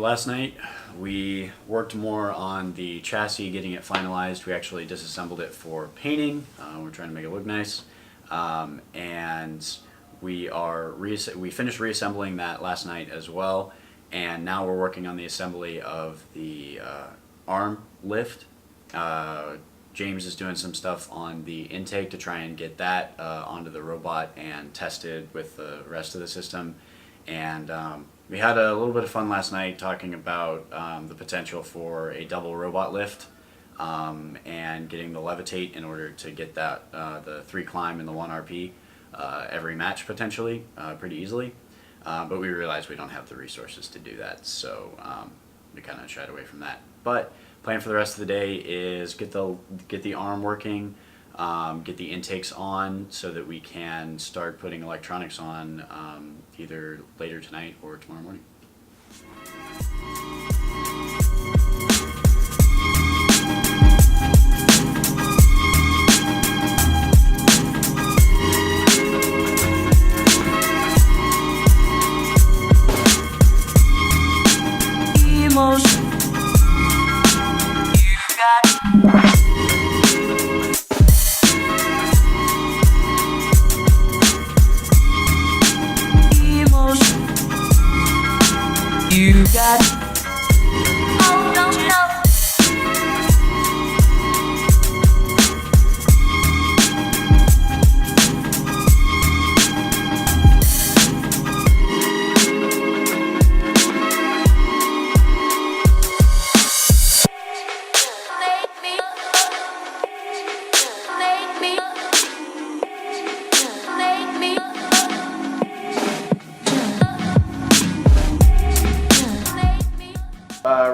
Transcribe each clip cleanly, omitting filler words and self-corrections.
last night we worked more on the chassis, getting it finalized. We actually disassembled it for painting. We're trying to make it look nice, and we finished reassembling that last night as well. And now we're working on the assembly of the arm lift. James is doing some stuff on the intake to try and get that onto the robot and tested with the rest of the system. And we had a little bit of fun last night talking about the potential for a double robot lift and getting the levitate in order to get that the 3 climb and the 1 RP every match potentially pretty easily. But we realized we don't have the resources to do that, so we kind of shied away from that. But plan for the rest of the day is get the arm working, get the intakes on so that we can start putting electronics on either later tonight or tomorrow morning. You got oh no no.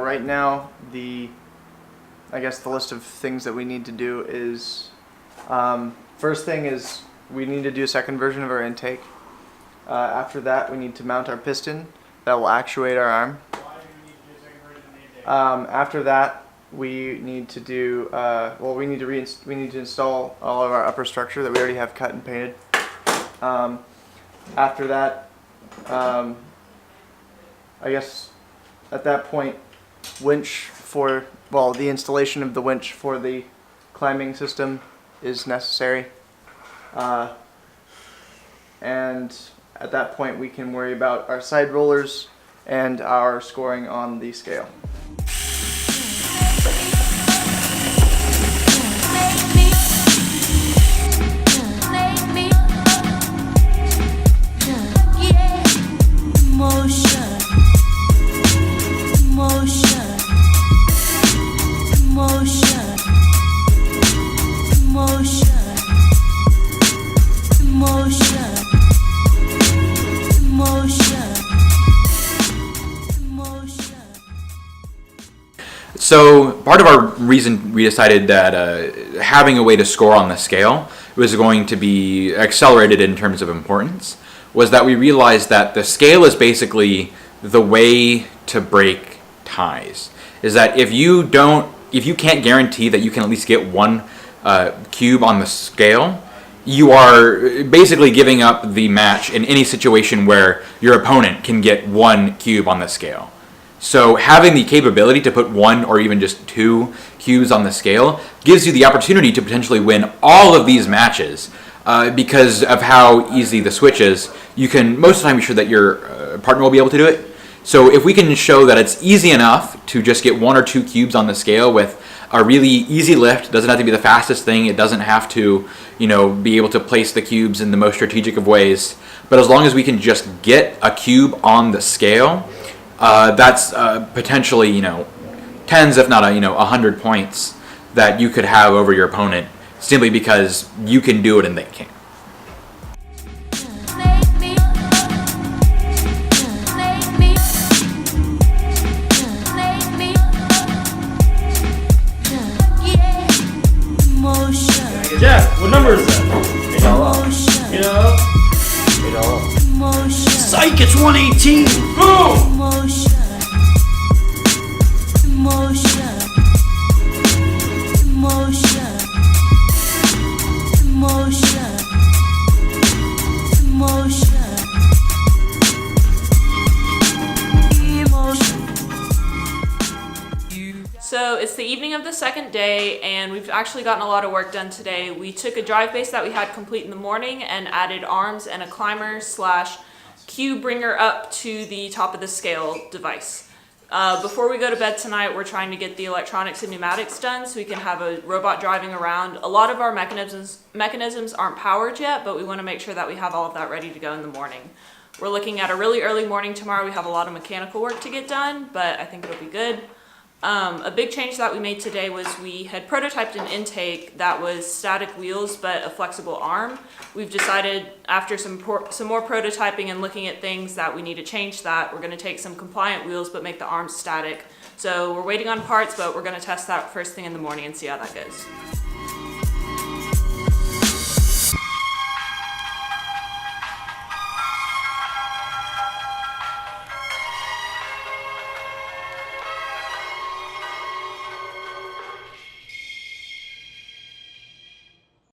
Right now, I guess the list of things that we need to do is, first thing is we need to do a second version of our intake. After that, we need to mount our piston that will actuate our arm. Why do you need to do a second version of the intake? After that, we need to do, we need to install all of our upper structure that we already have cut and painted. After that, I guess at that point, the installation of the winch for the climbing system is necessary. And at that point we can worry about our side rollers and our scoring on the scale. So part of our reason we decided that having a way to score on the scale was going to be accelerated in terms of importance was that we realized that the scale is basically the way to break ties. Is that if you can't guarantee that you can at least get 1 cube on the scale, you are basically giving up the match in any situation where your opponent can get 1 cube on the scale. So having the capability to put 1 or even just 2 cubes on the scale gives you the opportunity to potentially win all of these matches because of how easy the switch is. You can most of the time be sure that your partner will be able to do it. So if we can show that it's easy enough to just get 1 or 2 cubes on the scale with a really easy lift, it doesn't have to be the fastest thing, it doesn't have to, be able to place the cubes in the most strategic of ways, but as long as we can just get a cube on the scale, that's potentially, tens if not 100 points that you could have over your opponent simply because you can do it and they can't. Jeff, what number is that? Psych, it's 118! Boom! it's the evening of the second day, and we've actually gotten a lot of work done today. We took a drive base that we had complete in the morning and added arms and a climber slash cube bringer up to the top of the scale device. Before we go to bed tonight, we're trying to get the electronics and pneumatics done so we can have a robot driving around. A lot of our mechanisms aren't powered yet, but we want to make sure that we have all of that ready to go in the morning. We're looking at a really early morning tomorrow. We have a lot of mechanical work to get done, but I think it'll be good. A big change that we made today was we had prototyped an intake that was static wheels but a flexible arm. We've decided after some more prototyping and looking at things that we need to change that. We're going to take some compliant wheels but make the arms static. So we're waiting on parts, but we're going to test that first thing in the morning and see how that goes.